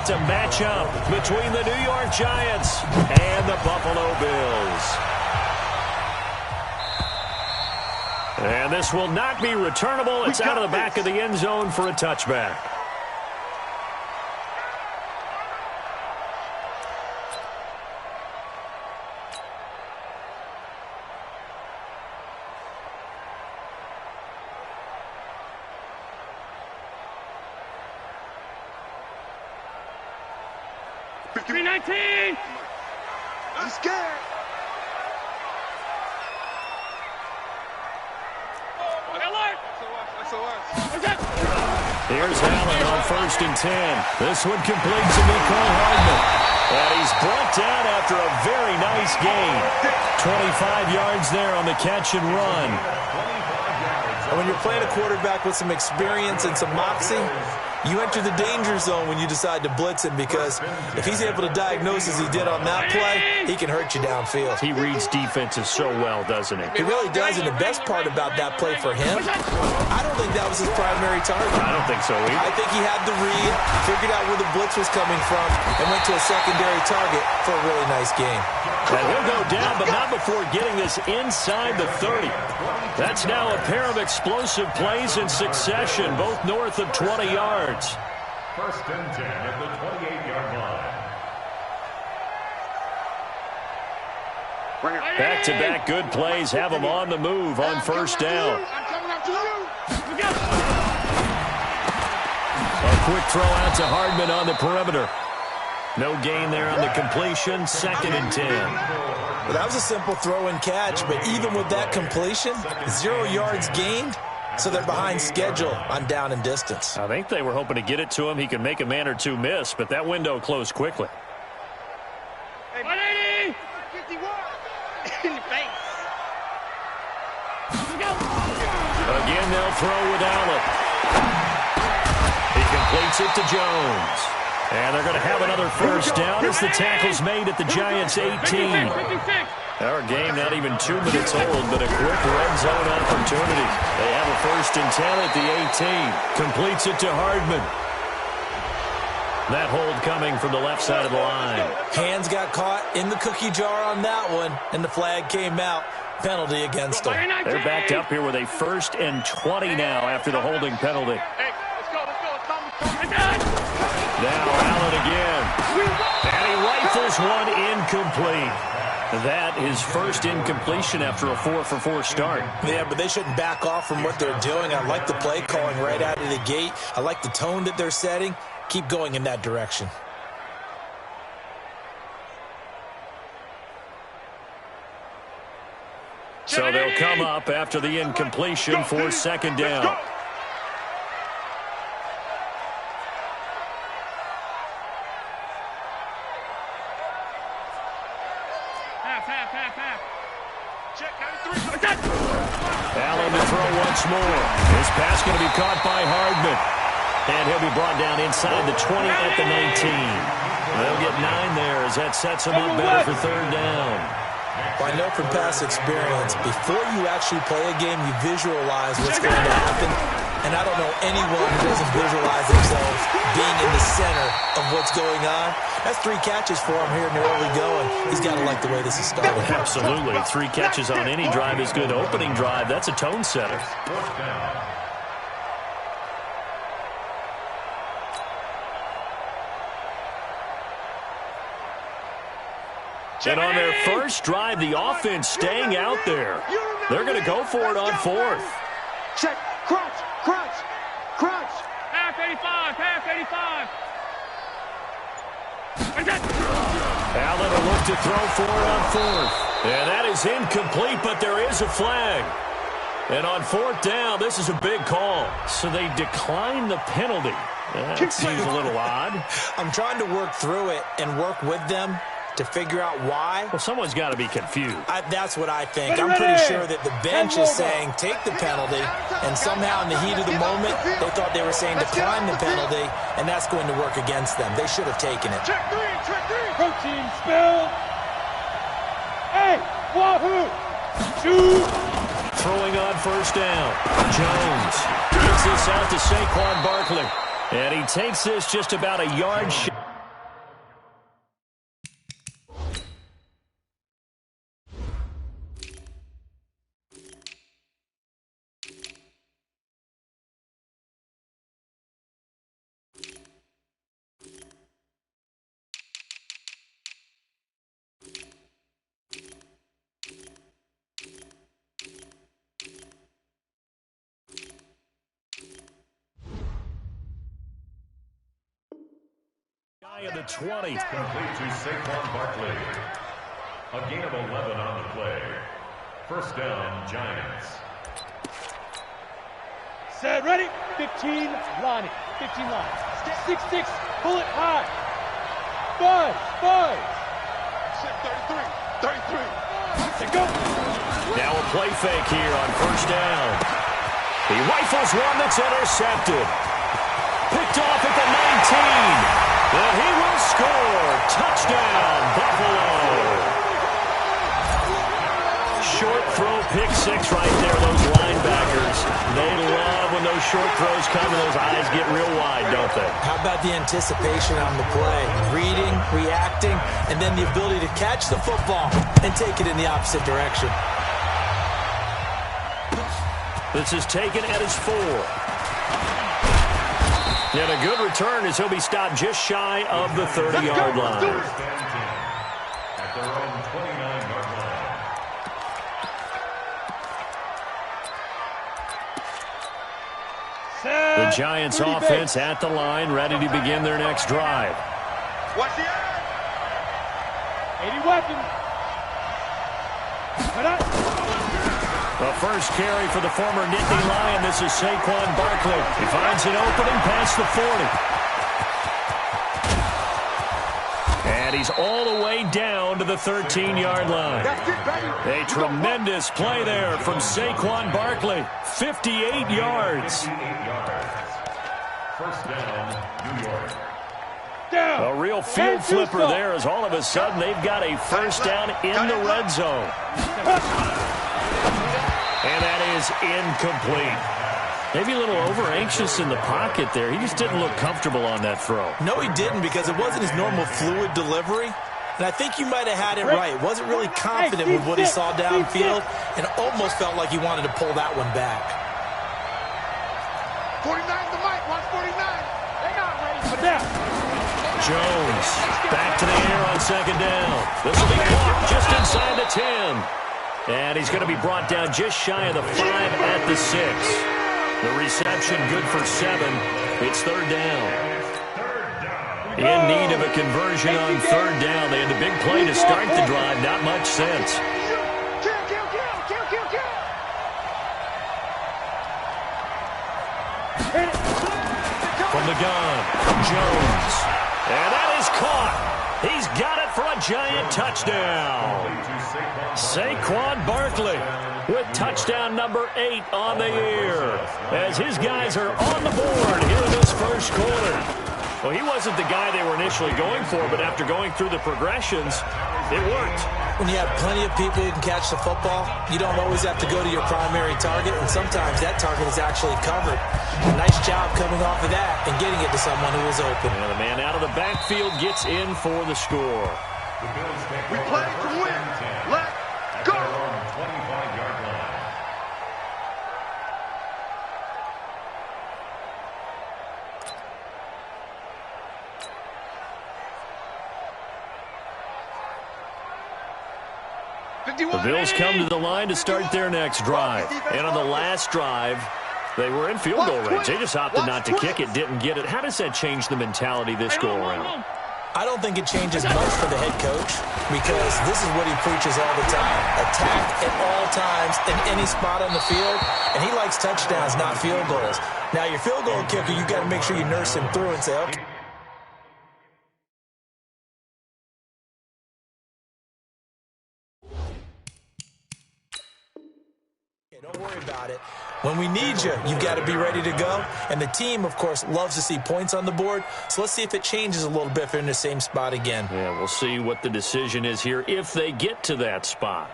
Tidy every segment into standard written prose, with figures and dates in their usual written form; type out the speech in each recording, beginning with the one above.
about to match up between the New York Giants and the Buffalo Bills. And this will not be returnable. It's out of the back of the end zone for a touchback. $3.19. I'm scared. Here's Allen on 1st and 10. This one complete to Mecole Hardman. And he's brought down after a very nice gain. 25 yards there on the catch and run. And when you're playing a quarterback with some experience and some moxie, you enter the danger zone when you decide to blitz him, because if he's able to diagnose as he did on that play, he can hurt you downfield. He reads defenses so well, doesn't he? He really does, and the best part about that play for him, I don't think that was his primary target. I don't think so either. I think he had the read, figured out where the blitz was coming from, and went to a secondary target for a really nice game. And he'll go down, but not before getting this inside the 30. That's now a pair of explosive plays in succession, both north of 20 yards. 1st and 10 at the 28-yard line. Back-to-back good plays have him on the move on 1st down. A quick throw out to Hardman on the perimeter. No gain there on the completion. 2nd and 10. Well, that was a simple throw and catch, but even with that completion, 0 yards gained, so they're behind schedule on down and distance. I think they were hoping to get it to him. He could make a man or two miss, but that window closed quickly. 180! 51! In the face. Again, they'll throw with Allen. He completes it to Jones. And they're going to have another 1st down as the tackle's made at the Giants' 18. Our game not even 2 minutes old, but a quick red zone opportunity. They have a 1st and 10 at the 18. Completes it to Hardman. That hold coming from the left side of the line. Hands got caught in the cookie jar on that one, and the flag came out. Penalty against them. They're backed up here with a 1st and 20 now after the holding penalty. Now Allen again. And he rifles one incomplete. That is 1st incompletion after a 4-for-4 start. Yeah, but they shouldn't back off from what they're doing. I like the play calling right out of the gate. I like the tone that they're setting. Keep going in that direction. So they'll come up after the incompletion for 2nd down. Allen to throw once more. This pass going to be caught by Hardman. And he'll be brought down inside the 20 at the 19. They'll get 9 there as that sets them up better for 3rd down. Well, I know from past experience, before you actually play a game, you visualize what's going to happen. And I don't know anyone who doesn't visualize themselves being in the center of what's going on. That's 3 catches for him here in the early going. He's got to like the way this is starting. Absolutely. 3 catches on any drive is good. Opening drive, that's a tone setter. And on their first drive, the offense staying out there. They're going to go for it on 4th. Check. Crunch. Crunch. Crunch. Half 85. Half 85. Allen will look to throw for it on 4th. And that is incomplete, but there is a flag. And on 4th down, this is a big call. So they decline the penalty. That seems a little odd. I'm trying to work through it and work with them to figure out why. Well, someone's got to be confused. That's what I think. I'm pretty sure that the bench is saying take the penalty, and somehow in the heat of the moment, they thought they were saying decline the penalty, and that's going to work against them. They should have taken it. Check 3. Check 3. Protein spill. Hey, wahoo. Shoot. Throwing on 1st down. Jones gives this out to Saquon Barkley. And he takes this just about a yard short. of the 20. Complete to Saquon Barkley. A gain of 11 on the play. First down, Giants. Set, ready? 15, Lonnie. 15 line. 6-6, pull it high. 5. 33. Let's go. Now a play fake here on first down. He rifles one that's intercepted. Picked off at the 19. And he will score. Touchdown, Buffalo. Short throw, pick six right there, those linebackers. They love when those short throws come and those eyes get real wide, don't they? How about the anticipation on the play? Reading, reacting, and then the ability to catch the football and take it in the opposite direction. This is taken at his 4. And a good return as he'll be stopped just shy of the 30-yard line. First and 10 at their own 29-yard line. The Giants offense at the line, ready to begin their next drive. Watch the eye. 80 weapons. The first carry for the former Nittany Lion. This is Saquon Barkley. He finds an opening past the 40. And he's all the way down to the 13-yard line. A tremendous play there from Saquon Barkley. 58 yards. 58 yards. First down, New York. A real field flipper there as all of a sudden they've got a first down in the red zone. And that is incomplete. Maybe a little over-anxious in the pocket there. He just didn't look comfortable on that throw. No, he didn't, because it wasn't his normal fluid delivery. And I think you might have had it right. Wasn't really confident with what he saw downfield and almost felt like he wanted to pull that one back. 49 the mic. Watch 49. They're not ready for that. Jones back to the air on second down. This will be caught just inside the 10. And he's going to be brought down just shy of the 5 at the 6. The reception good for 7. It's third down. In need of a conversion on third down. They had the big play to start the drive. Not much sense. From the gun, Jones. And that is caught. He's got it for a giant touchdown. Saquon Barkley with touchdown number 8 on the year as his guys are on the board here in this first quarter. Well, he wasn't the guy they were initially going for, but after going through the progressions, it worked. When you have plenty of people who can catch the football, you don't always have to go to your primary target, and sometimes that target is actually covered. Nice job coming off of that and getting it to someone who was open. And the man out of the backfield gets in for the score. We play to win. Let's go. 25-yard line. The Bills come to the line to start their next drive. And on the last drive, they were in field goal range. They just opted not to kick it, didn't get it. How does that change the mentality this go-around? I don't think it changes much for the head coach because this is what he preaches all the time. Attack at all times in any spot on the field, and he likes touchdowns, not field goals. Now, your field goal kicker, you've got to make sure you nurse him through and say, okay. Don't worry about it. When we need you, you've got to be ready to go. And the team, of course, loves to see points on the board. So let's see if it changes a little bit if they're in the same spot again. Yeah, we'll see what the decision is here if they get to that spot.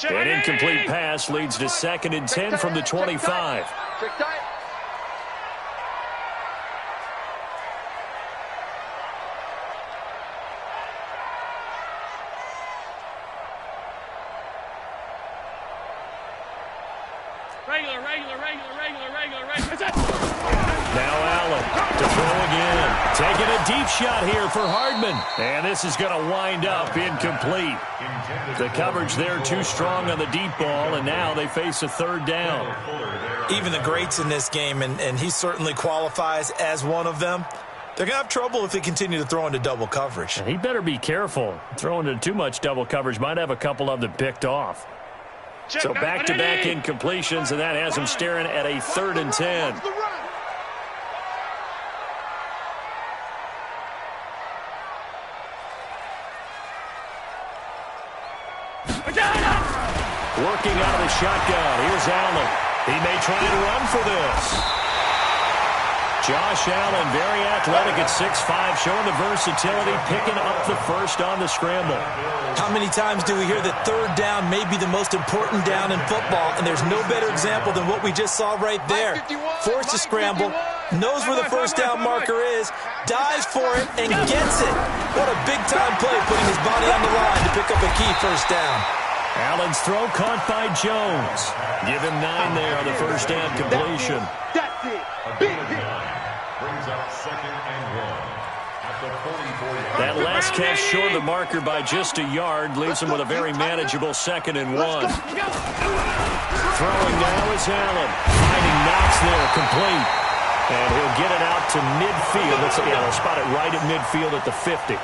An incomplete pass leads to 2nd and 10 from the 25. Now Allen to throw again. Taking a deep shot here for Hardman. And this is going to wind up incomplete. The coverage there too strong on the deep ball, and now they face a third down. Even the greats in this game, and he certainly qualifies as one of them, they're going to have trouble if they continue to throw into double coverage. And he better be careful. Throwing into too much double coverage might have a couple of them picked off. So back-to-back incompletions, and that has him staring at a 3rd and 10. Working out of the shotgun. Here's Allen. He may try and run for this. Josh Allen, very athletic at 6'5", showing the versatility, picking up the first on the scramble. How many times do we hear that third down may be the most important down in football, and there's no better example than what we just saw right there. Forced to scramble, knows where the first down marker is, dives for it, and gets it. What a big-time play, putting his body on the line to pick up a key first down. Allen's throw caught by Jones. Give him 9 there on the first down completion. That's it. Big hit. Brings up 2nd and 1 at the 44-yard. That last catch short of the marker by just a yard leaves him with a very manageable 2nd and 1. Throwing now is Allen. Finding Knox there, complete. And he'll get it out to midfield. They'll spot it right at midfield at the 50.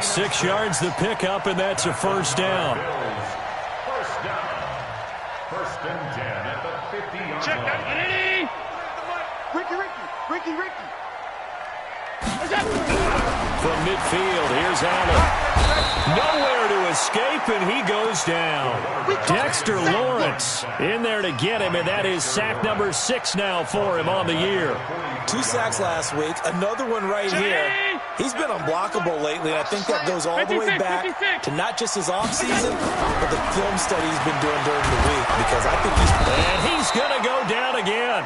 6 yards the pickup, and that's a first down. First down. 1st and 10 at the 50-yard Check that. line. Ricky. From midfield, here's Allen. Nowhere to escape, and he goes down. Dexter Lawrence in there to get him, and that is sack number 6 now for him on the year. 2 sacks last week, another one right here. He's been unblockable lately, and I think that goes all the way back to not just his offseason, but the film study he's been doing during the week, because I think And he's going to go down again.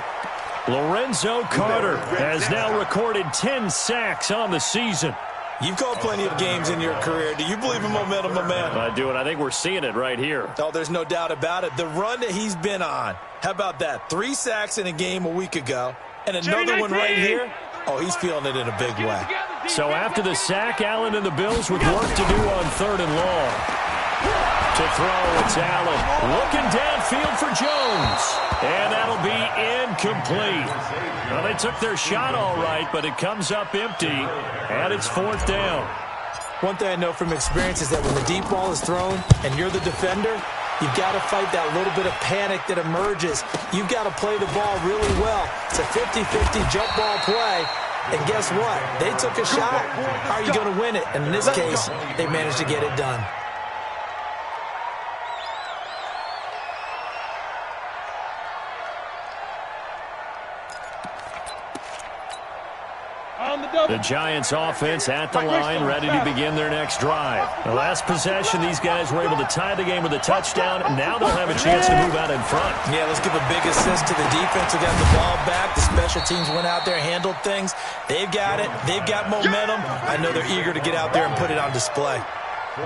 Lorenzo Carter has now recorded 10 sacks on the season. You've called plenty of games in your career. Do you believe in momentum, my man? I do, and I think we're seeing it right here. Oh, there's no doubt about it. The run that he's been on, how about that? 3 sacks in a game a week ago, and another one right here. Oh, he's feeling it in a big way. So after the sack, Allen and the Bills with work to do on 3rd and long. To throw, it's Allen. Looking downfield for Jones. And that'll be incomplete. Well, they took their shot all right, but it comes up empty, and it's 4th down. One thing I know from experience is that when the deep ball is thrown and you're the defender, you've got to fight that little bit of panic that emerges. You've got to play the ball really well. It's a 50-50 jump ball play. And guess what? They took a shot. How are you going to win it? And in this case, they managed to get it done. The Giants offense at the line, ready to begin their next drive. The last possession, these guys were able to tie the game with a touchdown, and now they'll have a chance to move out in front. Yeah, let's give a big assist to the defense who got the ball back. The special teams went out there, handled things. They've got it. They've got momentum. I know they're eager to get out there and put it on display.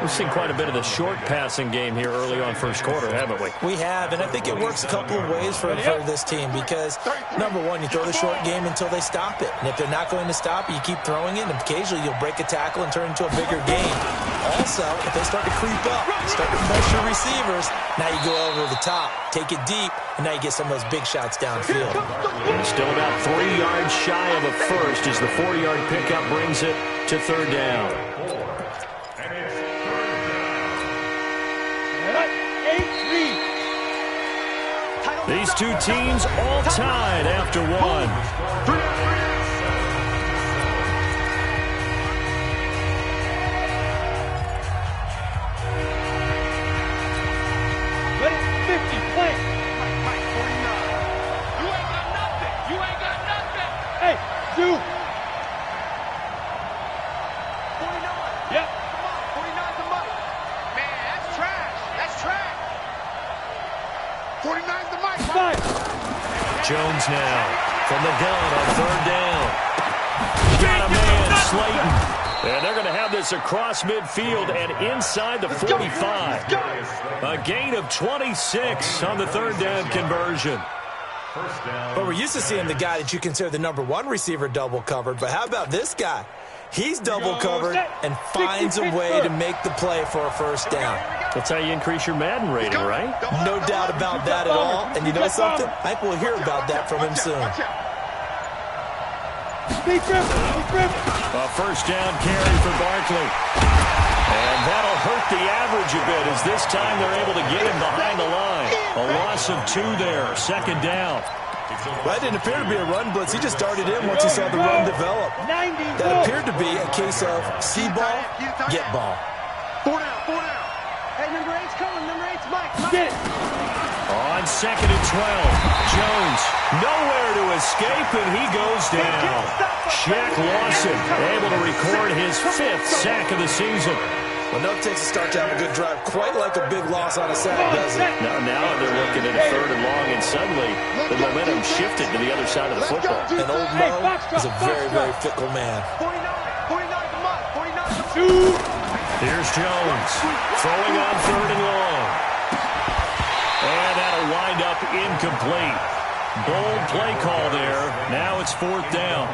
We've seen quite a bit of the short passing game here early on first quarter, haven't we? We have, and I think it works a couple of ways for this team because, number one, you throw the short game until they stop it. And if they're not going to stop it, you keep throwing it, and occasionally you'll break a tackle and turn it into a bigger game. Also, if they start to creep up, start to pressure receivers, now you go over the top, take it deep, and now you get some of those big shots downfield. And still about 3 yards shy of a first as the 4-yard pickup brings it to 3rd down. These two teams all tied after one. Let it 50, play. Mike, 49. You ain't got nothing. You ain't got nothing. Hey, you. 49. Yep. Come on, 49's the Mike. Man, that's trash. That's trash. 49's the Mike. Five. Jones now from the gun on 3rd down. Got a man, Slayton. And they're going to have this across midfield and inside the 45. A gain of 26 on the 3rd down conversion. But we're used to seeing the guy that you consider the number 1 receiver double covered. But how about this guy? He's double covered and finds a way to make the play for a first down. That's how you increase your Madden rating, right? No doubt about that at all. And you know something? I think we'll hear about that from him soon. A first down carry for Barkley. And that'll hurt the average a bit as this time they're able to get him behind the line. A loss of 2 there, second down. That didn't appear to be a run blitz. He just started in once he saw the run develop. That appeared to be a case of see ball, get ball. 4 down, 4 down. Hey, number 8's coming. Number 8's Mike. Get it. On second and 12, Jones nowhere to escape, and he goes down. Shaq Lawson able to record his 5th sack of the season. Well, no takes a start to have a good drive, quite like a big loss on a sack, does it? Now they're looking at a 3rd and long, and suddenly the momentum shifted to the other side of the football. And old Mo is a very, very fickle man. 49 to Mike. 49 to Mike. Here's Jones throwing on 3rd and long. And that'll wind up incomplete. Bold play call there. Now it's 4th down.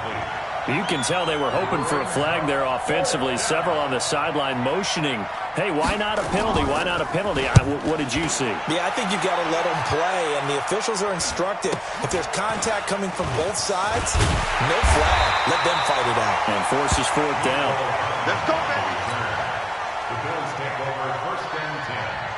You can tell they were hoping for a flag there offensively. Several on the sideline motioning. Hey, why not a penalty? Why not a penalty? What did you see? Yeah, I think you've got to let them play, and the officials are instructed. If there's contact coming from both sides, no flag. Let them fight it out. And forces 4th down. Let's go, baby. The Bills take over 1st and 10.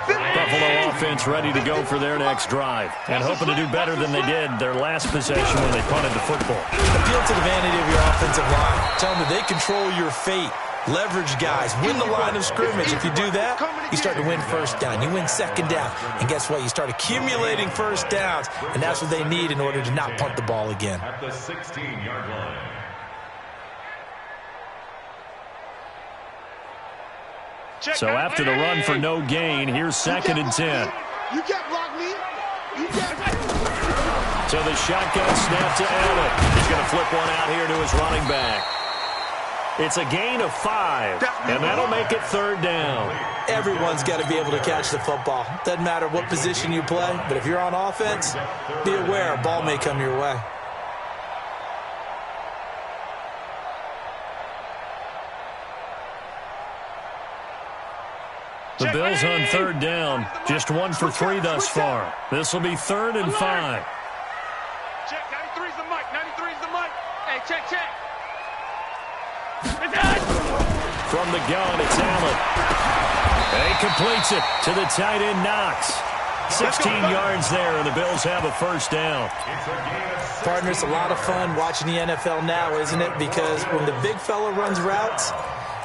Buffalo offense ready to go for their next drive and hoping to do better than they did their last possession when they punted the football. Appeal to the vanity of your offensive line. Tell them that they control your fate. Leverage guys. Win the line of scrimmage. If you do that, you start to win first down. You win second down. And guess what? You start accumulating first downs, and that's what they need in order to not punt the ball again. At the 16-yard line. So after the run for no gain, here's 2nd and 10. You can't block me. You can't. So the shotgun snap to Allen. He's going to flip one out here to his running back. It's a gain of 5, and that'll make it 3rd down. Everyone's got to be able to catch the football. Doesn't matter what position you play, but if you're on offense, be aware a ball may come your way. The Bills on 3rd down, just 1 for 3 thus far. This will be 3rd and 5. Check, 93's the mic. 93's the mic. Hey, check. From the gun, it's Allen. And he completes it to the tight end, Knox. 16 yards there, and the Bills have a first down. Partner, it's a lot of fun watching the NFL now, isn't it? Because when the big fella runs routes,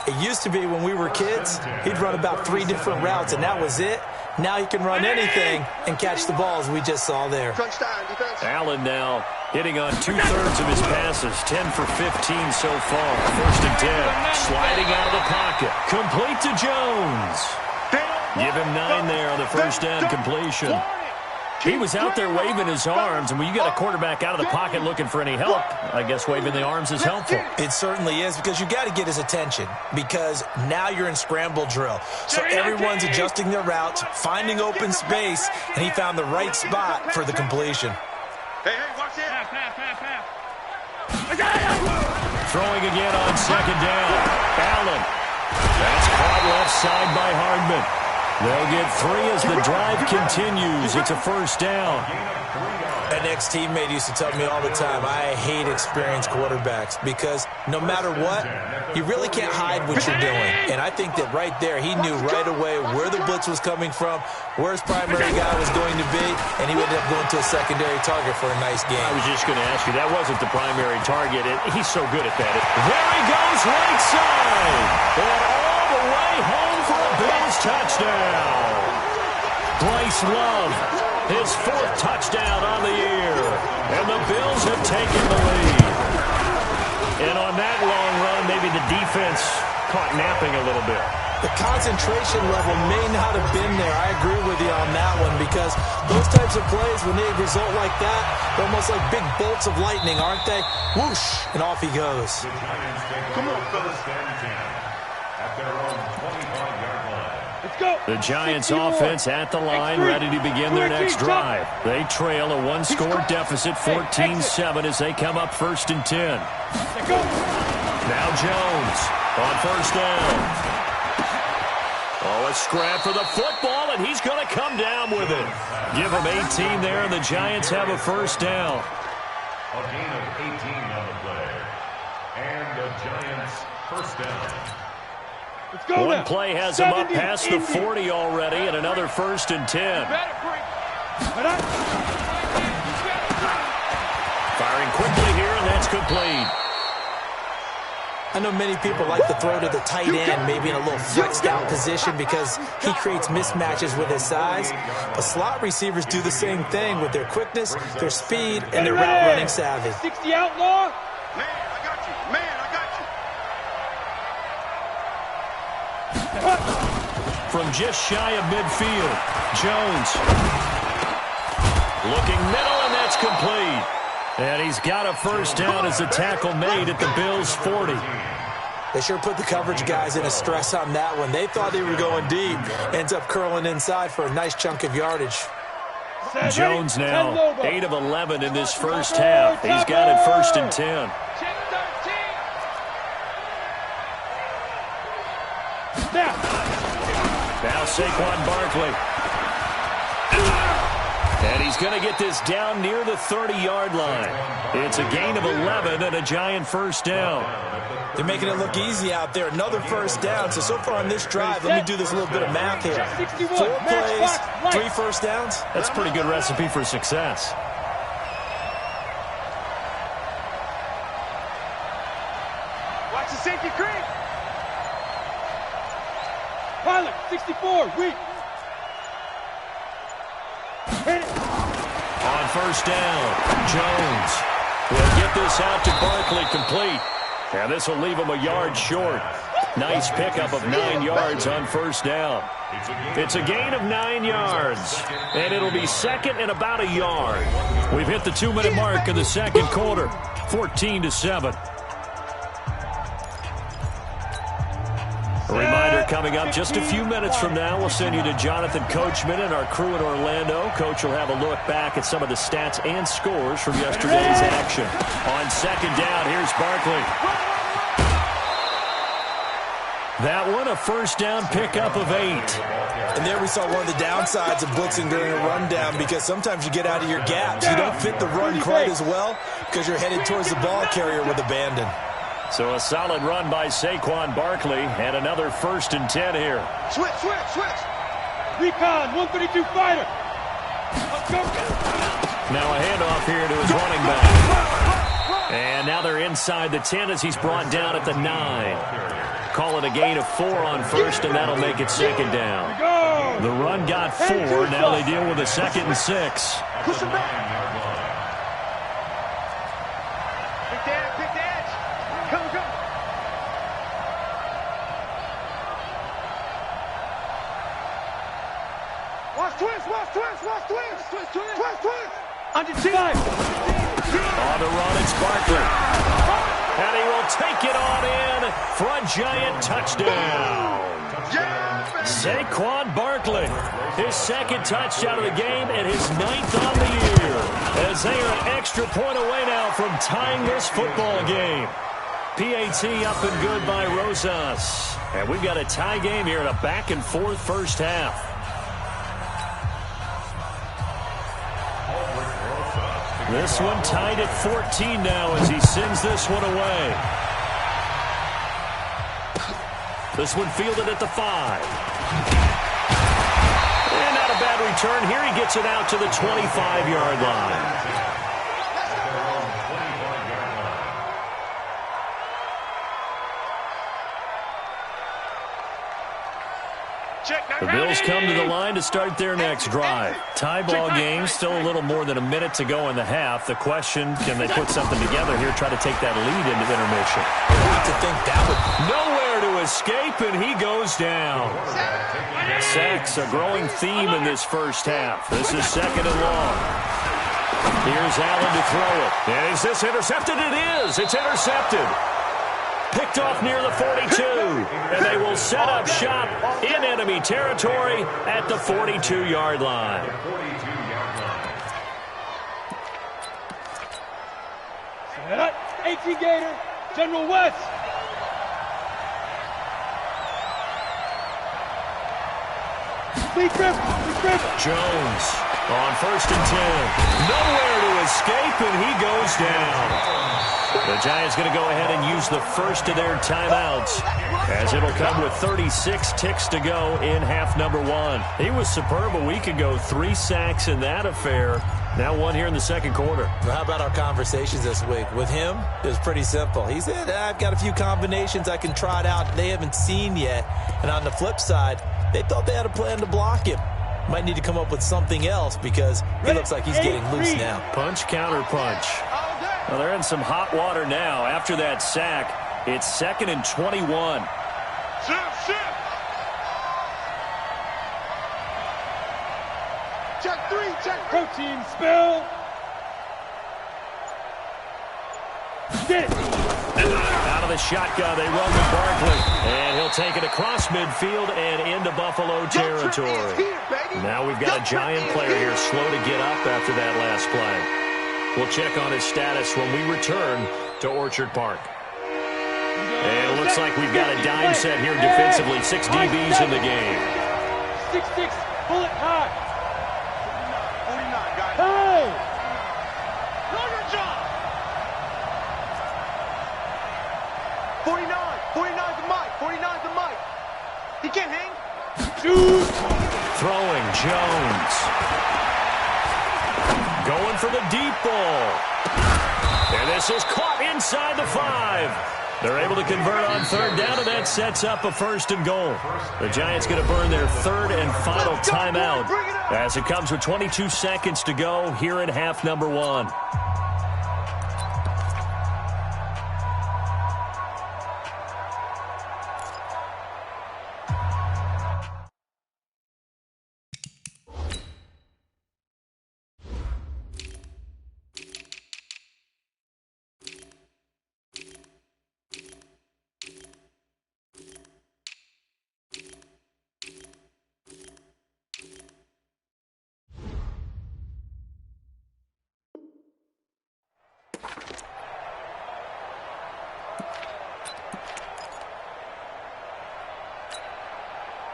it used to be when we were kids, he'd run about 3 different routes, and that was it. Now he can run anything and catch the balls we just saw there. Allen now hitting on 2/3 of his passes, 10 for 15 so far. 1st and 10, sliding out of the pocket. Complete to Jones. Give him 9 there on the first down completion. He was out there waving his arms, and when you got a quarterback out of the pocket looking for any help, I guess waving the arms is helpful. It certainly is, because you got to get his attention, because now you're in scramble drill. So everyone's adjusting their routes, finding open space, and he found the right spot for the completion. Hey, watch it. Throwing again on 2nd down. Allen. That's caught left side by Hardman. They'll get 3 as the drive continues. It's a first down. An ex-teammate used to tell me all the time, I hate experienced quarterbacks, because no matter what, you really can't hide what you're doing. And I think that right there, he knew right away where the blitz was coming from, where his primary guy was going to be, and he would end up going to a secondary target for a nice game. I was just going to ask you, that wasn't the primary target. He's so good at that. There he goes, right side. And all the way home for a Bills touchdown. Bryce Love, his 4th touchdown on the year. And the Bills have taken the lead. And on that long run, maybe the defense caught napping a little bit. The concentration level may not have been there. I agree with you on that one, because those types of plays, when they result like that, they're almost like big bolts of lightning, aren't they? Whoosh, and off he goes. Come on, fellas. At their own 25-yard line. Let's go. The Giants offense at the line, ready to begin their next drive. They trail a 1-score deficit, 14-7, as they come up 1st and 10. Let's go. Now Jones on first down. Oh, a scrap for the football, and he's going to come down with it. Give him 18 there, and the Giants have a first down. A gain of 18 on the play. And the Giants first down. Let's go. One play has him up past the 40 already, and another 1st and 10. Firing quickly here, and that's complete. I know many people like to throw to the tight end, maybe in a little flexed out position because he creates mismatches with his size. But slot receivers do the same thing with their quickness, their speed, and their route running savvy. 60 outlaw. Man, I got you. Man, I got you. From just shy of midfield, Jones. Looking middle, and that's complete. And he's got a first down as the tackle made at the Bills' 40. They sure put the coverage guys in a stress on that one. They thought they were going deep. Ends up curling inside for a nice chunk of yardage. Jones now 8 of 11 in this first half. He's got it 1st and 10. Now Saquon Barkley. And he's going to get this down near the 30-yard line. It's a gain of 11 and a Giant first down. They're making it look easy out there. Another first down. So far on this drive, let me do this little bit of math here. 4 plays, 3 first downs. That's a pretty good recipe for success. Watch the safety creep. Pilot, 64, weak. On first down, Jones will get this out to Barkley complete. And this will leave him a yard short. Nice pickup of 9 yards on first down. It's a gain of 9 yards. And it'll be second and about a yard. We've hit the 2-minute mark of the second quarter. 14-7. A reminder coming up just a few minutes from now. We'll send you to Jonathan Coachman and our crew in Orlando. Coach will have a look back at some of the stats and scores from yesterday's action. On second down, here's Barkley. That one, a first down pickup of 8. And there we saw one of the downsides of blitzing during a rundown because sometimes you get out of your gaps. You don't fit the run quite as well because you're headed towards the ball carrier with abandon. So a solid run by Saquon Barkley and another 1st and 10 here. Switch, switch, switch. Recon, 132 fighter. Let's go. Now a handoff here to his running back. And now they're inside the 10 as he's brought down at the 9. Call it a gain of 4 on first, and that'll make it second down. The run got 4. Now they deal with a 2nd and 6. Push him back. Pick the edge. Come, come. Watch twist, watch twist, watch twist. Twist, twist, twist, twist. Under 2. On the run, it's Barkley. And he will take it on in for a Giant touchdown. Saquon Barkley, his 2nd touchdown of the game and his 9th on the year. As they are an extra point away now from tying this football game. PAT up and good by Rosas. And we've got a tie game here in a back-and-forth first half. This one tied at 14 now as he sends this one away. This one fielded at the 5. And not a bad return here. He gets it out to the 25-yard line. The Bills come to the line to start their next drive. Tie ball game, still a little more than a minute to go in the half. The question, can they put something together here, try to take that lead into intermission? To think that would... Nowhere to escape, and he goes down. Sacks, a growing theme in this first half. This is 2nd and long. Here's Allen to throw it. And is this intercepted? It is. It's intercepted. Picked off near the 42, and they will set up shop in enemy territory at the 42-yard line. 18 Gator, General West. Jones on 1st and 10. Nowhere to escape, and he goes down. The Giants going to go ahead and use the first of their timeouts, as it'll come with 36 ticks to go in half number 1. He was superb a week ago. 3 sacks in that affair. Now 1 here in the second quarter. Well, how about our conversations this week? With him, it was pretty simple. He said, I've got a few combinations I can try it out they haven't seen yet. And on the flip side, they thought they had a plan to block him. Might need to come up with something else because he looks like he's getting loose now. Punch, counter punch. Well, they're in some hot water now. After that sack, it's 2nd and 21. Check 3, check 3. Protein spill. Get it. Out of the shotgun, they run to Barkley. And he'll take it across midfield and into Buffalo territory. Now we've got a Giant player here slow to get up after that last play. We'll check on his status when we return to Orchard Park. And it looks like we've got a dime set here defensively. 6 DBs in the game. 6-6, pull it high. 49, guys. Hey! Know your job. 49. 49's the mic. 49's the mic. He can't hang. Shoot! Throwing Jones. Going for the deep ball. And this is caught inside the 5. They're able to convert on 3rd down, and that sets up a 1st and goal. The Giants going to burn their 3rd and final timeout as it comes with 22 seconds to go here in half number 1.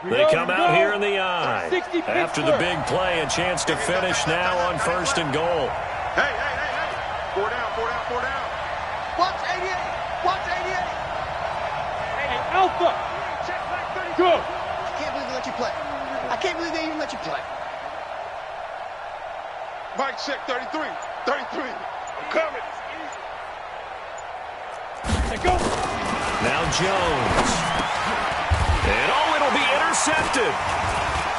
They come out here in the eye. After the big play, a chance to finish now on 1st and goal. Hey. 4 down. Watch 88. Watch 88. Hey, Alpha! Check back 30. Go! I can't believe they let you play. I can't believe they even let you play. Mike check 33. 33. I'm coming. Hey, go! Now Jones. And it'll be intercepted.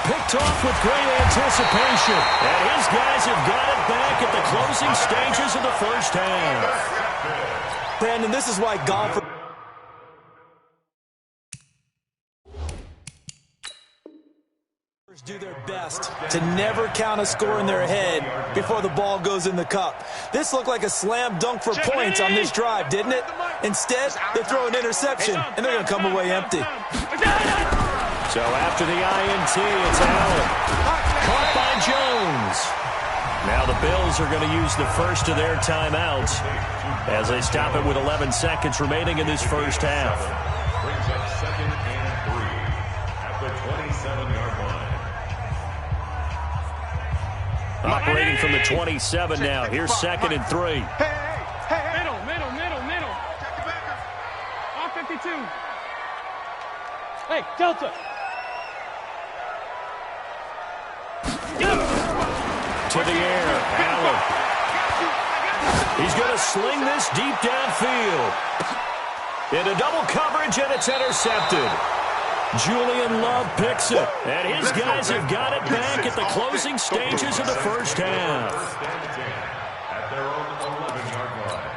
Picked off with great anticipation. And his guys have got it back at the closing stages of the first half. Brandon, this is why golfers do their best to never count a score in their head before the ball goes in the cup. This looked like a slam dunk for points on this drive, didn't it? Instead, they throw an interception, and they're going to come away empty. So after the INT, it's Allen. Caught by Jones. Now the Bills are going to use the first of their timeouts as they stop it with 11 seconds remaining in this first half. Brings up 2nd and 3 at the 27-yard line. Operating from the 27 now. Here's 2nd and 3. Hey. Middle. Check the backer. On 52. Hey, Delta! To the air, Allen. He's going to sling this deep downfield. Into double coverage, and it's intercepted. Julian Love picks it, and his guys have got it back at the closing stages of the first half. At their own 11-yard line.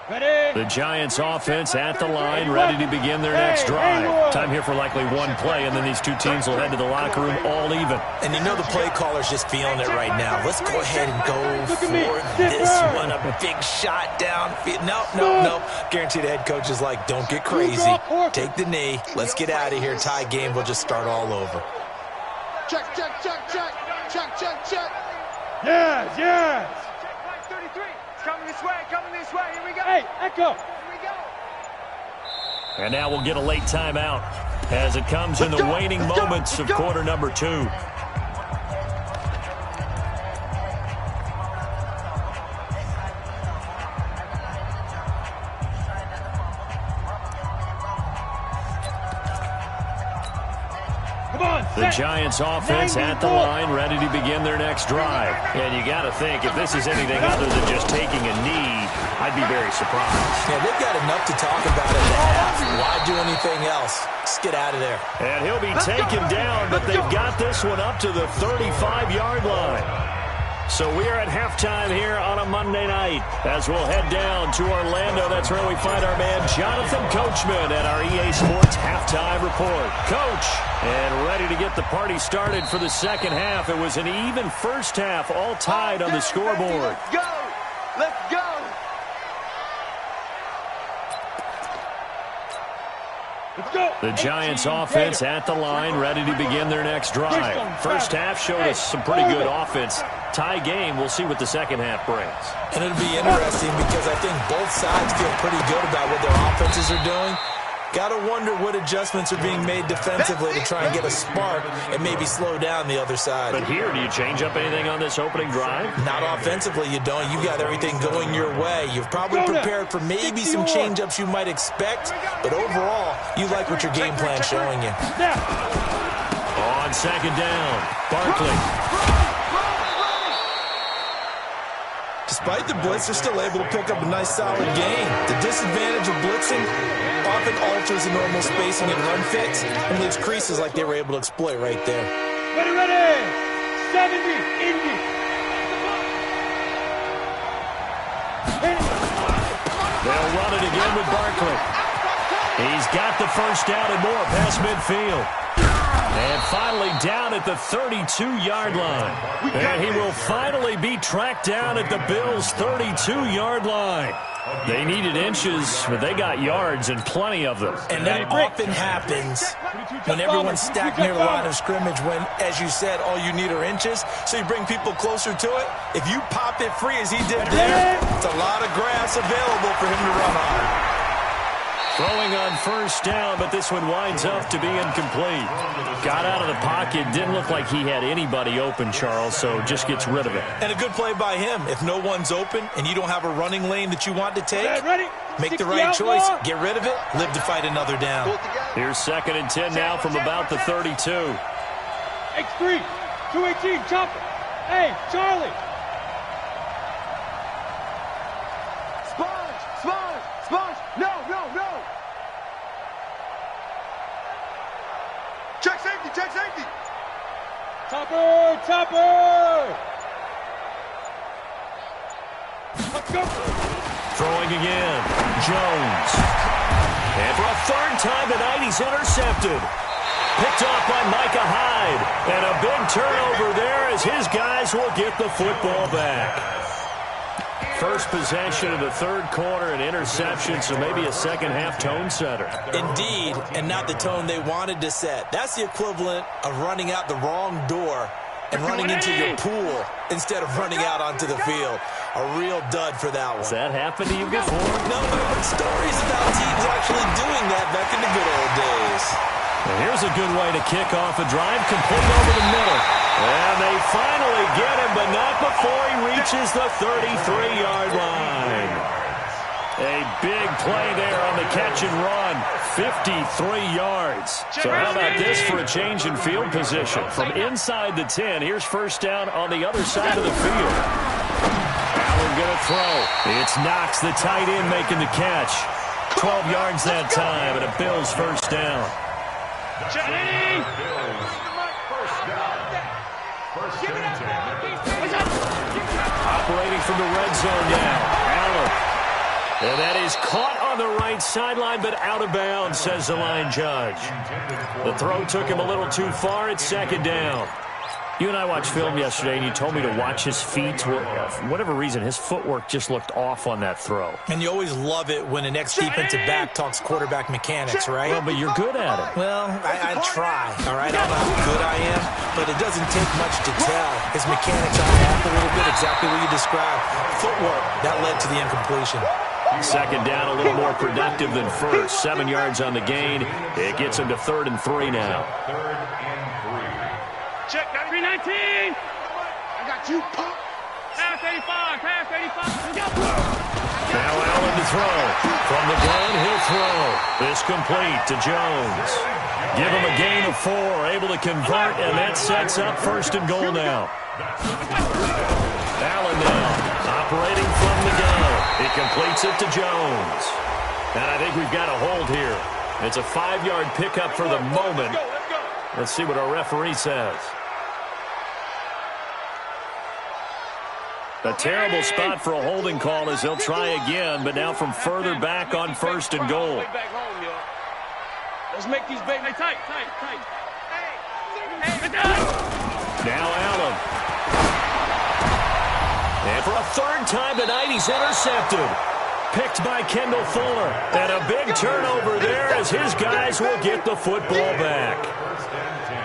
Ready? The Giants offense at the line, ready to begin their next drive. Time here for likely one play, and then these two teams will head to the locker room all even. And you know the play caller's just feeling it right now. Let's go ahead and go for this one. A big shot downfield. No. Guaranteed the head coach is like, don't get crazy. Take the knee. Let's get out of here. Tie game. We'll just start all over. Check. Yes! Check back 33. It's coming this way. Here we go. Hey, Echo! Here we go. And now we'll get a late timeout as it comes in the waning moments of quarter number 2. The Giants offense at the line, ready to begin their next drive. And you got to think, if this is anything other than just taking a knee, I'd be very surprised. Yeah, they've got enough to talk about in the half. Why do anything else? Just get out of there. And he'll be taken down, but they've got this one up to the 35-yard line. So we are at halftime here on a Monday night as we'll head down to Orlando. That's where we find our man Jonathan Coachman at our EA Sports Halftime Report. Coach, and ready to get the party started for the second half. It was an even first half, all tied on the scoreboard. Let's go! Let's go! The Giants offense at the line, ready to begin their next drive. First half showed us some pretty good offense. Tie game, we'll see what the second half brings. And it'll be interesting because I think both sides feel pretty good about what their offenses are doing. Got to wonder what adjustments are being made defensively to try and get a spark and maybe slow down the other side. But here, do you change up anything on this opening drive? Not offensively, you don't. You got everything going your way. You've probably prepared for maybe some change-ups you might expect, but overall, you like what your game plan's showing you. On second down, Barkley. Despite the blitz, they're still able to pick up a nice, solid gain. The disadvantage of blitzing often alters the normal spacing and run fits and leaves creases like they were able to exploit right there. Ready! 70, Indy. They'll run it again with Barkley. He's got the first down and more past midfield. And finally down at the 32-yard line. And he will finally be tracked down at the Bills' 32-yard line. They needed inches, but they got yards and plenty of them. And that often happens when everyone's stacked near the line of scrimmage when, as you said, all you need are inches. So you bring people closer to it. If you pop it free as he did there, it's a lot of grass available for him to run on. Throwing on first down, but this one winds up to be incomplete. Got out of the pocket, didn't look like he had anybody open, Charles, so just gets rid of it. And a good play by him. If no one's open and you don't have a running lane that you want to take, make the right choice, get rid of it, live to fight another down. Here's 2nd and 10 now from about the 32. X3, 218, chopper. Hey, Charlie. Sponge! No! Check safety! Chopper! Let's go! Throwing again, Jones. And for a third time tonight, he's intercepted. Picked off by Micah Hyde. And a big turnover there as his guys will get the football back. First possession of the third quarter, an interception, so maybe a second-half tone setter. Indeed, and not the tone they wanted to set. That's the equivalent of running out the wrong door and running into your pool instead of running out onto the field. A real dud for that one. Has that happened to you before? No, but I've heard stories about teams actually doing that back in the good old days. And here's a good way to kick off a drive, complete over the middle. And they finally get him, but not before he reaches the 33-yard line. A big play there on the catch and run, 53 yards. So how about this for a change in field position? From inside the 10, here's first down on the other side of the field. Allen going to throw. It's Knox, the tight end, making the catch. 12 yards that time, and a Bills first down. Operating from the red zone now, Allen. And that is caught on the right sideline, but out of bounds, says the line judge. The throw took him a little too far. It's second down. You and I watched film yesterday, and you told me to watch his feet. For whatever reason, his footwork just looked off on that throw. And you always love it when an ex-defensive back talks quarterback mechanics, right? Well, but you're good at it. Well, I try, all right? I don't know how good I am, but it doesn't take much to tell. His mechanics are off a little bit, exactly what you described. Footwork, that led to the incompletion. Second down, a little more productive than first. 7 yards on the gain. It gets him to 3rd and 3 now. 3rd and 3. Check 319. I got you, pop. Pass 85. Pass 85. Let's go. Now Allen to throw. From the gun, he'll throw. This complete to Jones. Give him a gain of 4. Able to convert, and that sets up 1st and goal now. Allen now operating from the gun. He completes it to Jones. And I think we've got a hold here. It's a 5-yard pickup for the moment. Let's see what our referee says. A terrible spot for a holding call as they'll try again, but now from further back on 1st and goal. Let's make these big. Hey, tight. Now Allen. And for a 3rd time tonight, he's intercepted. Picked by Kendall Fuller. And a big turnover there as his guys will get the football back.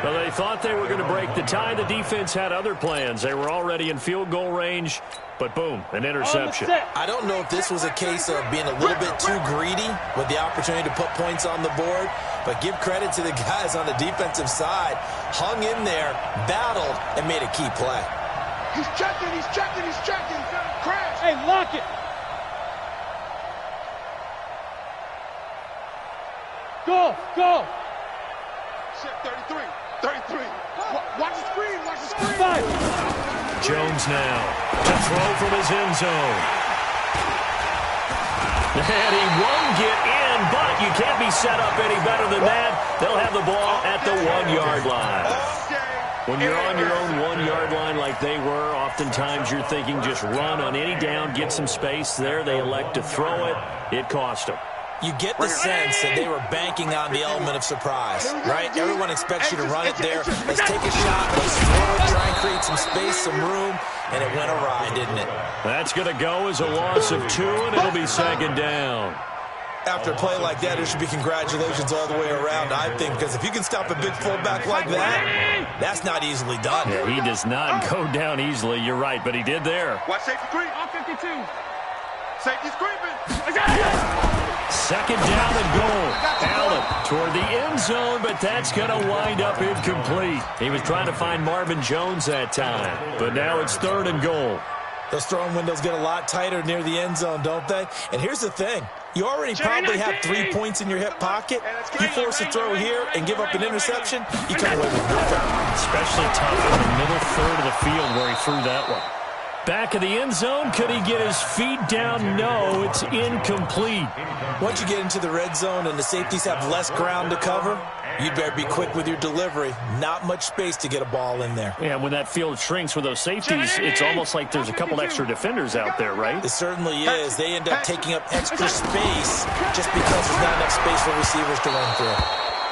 Well, they thought they were going to break the tie. The defense had other plans. They were already in field goal range, but boom, an interception. I don't know if this was a case of being a little bit too greedy with the opportunity to put points on the board, but give credit to the guys on the defensive side. Hung in there, battled, and made a key play. He's checking. Crash. Hey, lock it. Go. Set 33. Watch the screen. 5. Jones now to throw from his end zone. And he won't get in, but you can't be set up any better than that. They'll have the ball at the 1-yard line. When you're on your own 1-yard line like they were, oftentimes you're thinking just run on any down, get some space. There they elect to throw it. It cost them. You get the sense that they were banking on the element of surprise, right? Everyone expects you to run it there. Let's take a shot. Let's throw it, try and create some space, some room, and it went awry, didn't it? That's going to go as a loss of 2, and it'll be 2nd down. After a play like that, it should be congratulations all the way around, I think, because if you can stop a big fullback like that, that's not easily done. Yeah, he does not go down easily. You're right, but he did there. Watch safety creep. All 52. Safety's creeping. 2nd down and goal. Allen toward the end zone, but that's going to wind up incomplete. He was trying to find Marvin Jones that time, but now it's 3rd and goal. Those throwing windows get a lot tighter near the end zone, don't they? And here's the thing. You already probably have 3 points in your hip pocket. You force a throw here and give up an interception, you come away with nothing. Especially tough in the middle third of the field where he threw that one. Back of the end zone, could he get his feet down? No, it's incomplete. Once you get into the red zone and the safeties have less ground to cover, you better be quick with your delivery. Not much space to get a ball in there. Yeah, when that field shrinks with those safeties, it's almost like there's a couple extra defenders out there, right? It certainly is. They end up taking up extra space just because there's not enough space for receivers to run through.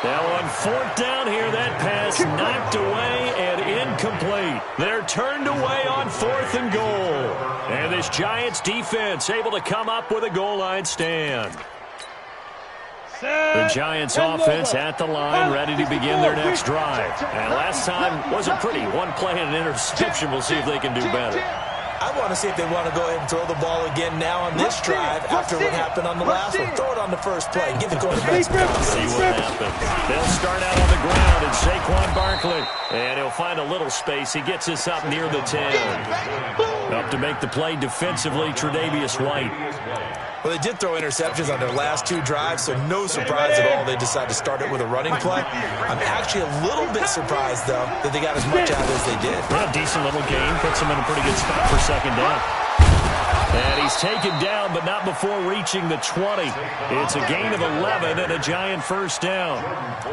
Now on 4th down here, that pass knocked away and incomplete. They're turned away on 4th and goal. And this Giants defense able to come up with a goal line stand. The Giants offense at the line, ready to begin their next drive. And last time wasn't pretty. 1 play and an interception. We'll see if they can do better. I want to see if they want to go ahead and throw the ball again now on this drive after what happened on the last one. Throw it on the first play. Give the quarterback some time. See what happens. They'll start out on the ground, and Saquon Barkley. And he'll find a little space. He gets us up near the 10. Up to make the play defensively, Tre'Davious White. Well, they did throw interceptions on their last 2 drives, so no surprise at all they decided to start it with a running play. I'm actually a little bit surprised, though, that they got as much out as they did. Yeah, decent little game. Puts them in a pretty good spot for 2nd down. And he's taken down, but not before reaching the 20. It's a gain of 11 and a Giant first down.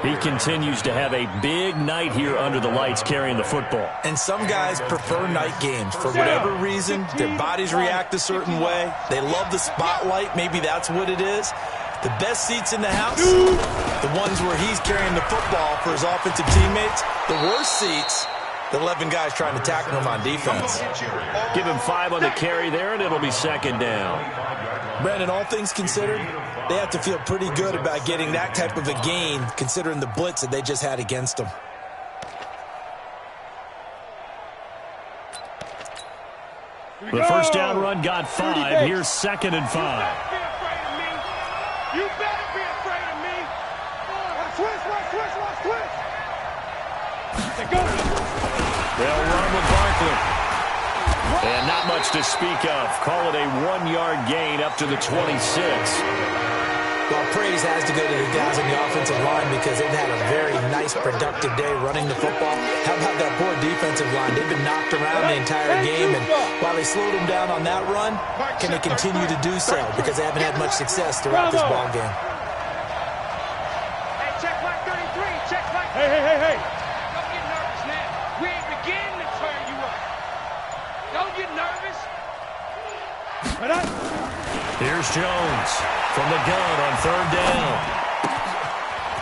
He continues to have a big night here under the lights carrying the football. And some guys prefer night games. For whatever reason, their bodies react a certain way. They love the spotlight. Maybe that's what it is. The best seats in the house, the ones where he's carrying the football for his offensive teammates. The worst seats, the 11 guys trying to tackle him on defense. Give him 5 on the carry there, and it'll be 2nd down. Brandon, all things considered, they have to feel pretty good about getting that type of a gain, considering the blitz that they just had against them. The first down run got 5. Here's 2nd and 5. yards to speak of. Call it a 1-yard gain up to the 26. Well, praise has to go to the guys on the offensive line because they've had a very nice, productive day running the football. How about that poor defensive line? They've been knocked around the entire game, and while they slowed them down on that run, can they continue to do so? Because they haven't had much success throughout this ball game. Hey, check mark 33. Check mark. Hey. Don't get nervous now. We ain't beginning to turn you up. Don't get nervous. Here's Jones from the gun on 3rd down.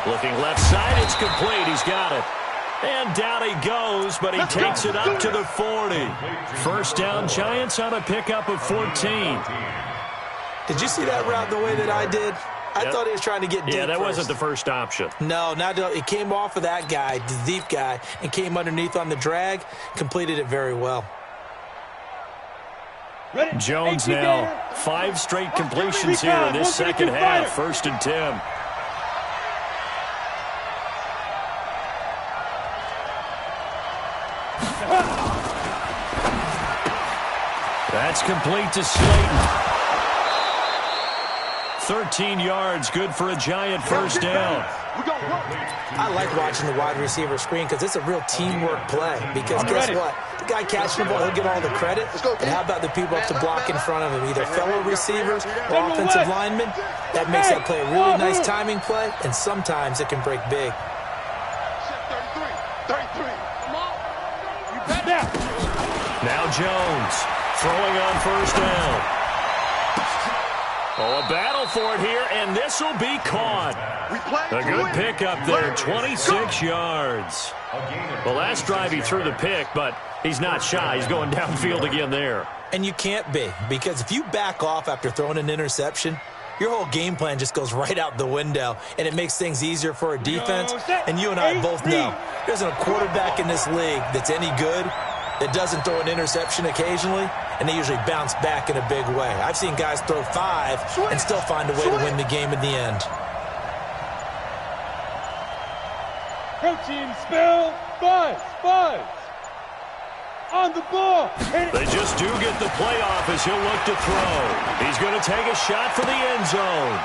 Looking left side, it's complete. He's got it. And down he goes, but he takes it up to the 40. First down, Giants on a pickup of 14. Did you see that route the way that I did? I thought he was trying to get deep. Yeah, that first. wasn't the first option. No, it came off of that guy, the deep guy, and came underneath on the drag, completed it very well. Jones now, 5 straight completions here in this second half. 1st and 10. That's complete to Slayton. 13 yards, good for a Giant first down. I like watching the wide receiver screen because it's a real teamwork play. Because guess what? The guy catching the ball, he'll get all the credit. And how about the people up to block in front of him, either fellow receivers or offensive linemen? That makes that play a really nice timing play, and sometimes it can break big. 33. Come on. You better. Now Jones throwing on 1st down. Oh, a battle for it here, and this will be caught. A good pickup there, 26 yards. The last drive he threw the pick, but he's not shy. He's going downfield again there. And you can't be, because if you back off after throwing an interception, your whole game plan just goes right out the window, and it makes things easier for a defense. And you and I both know there's a quarterback in this league that's any good that doesn't throw an interception occasionally, and they usually bounce back in a big way. I've seen guys throw 5 and still find a way to win the game in the end. Protein spill. Buzz. On the ball. They just do get the play off as he'll look to throw. He's going to take a shot for the end zone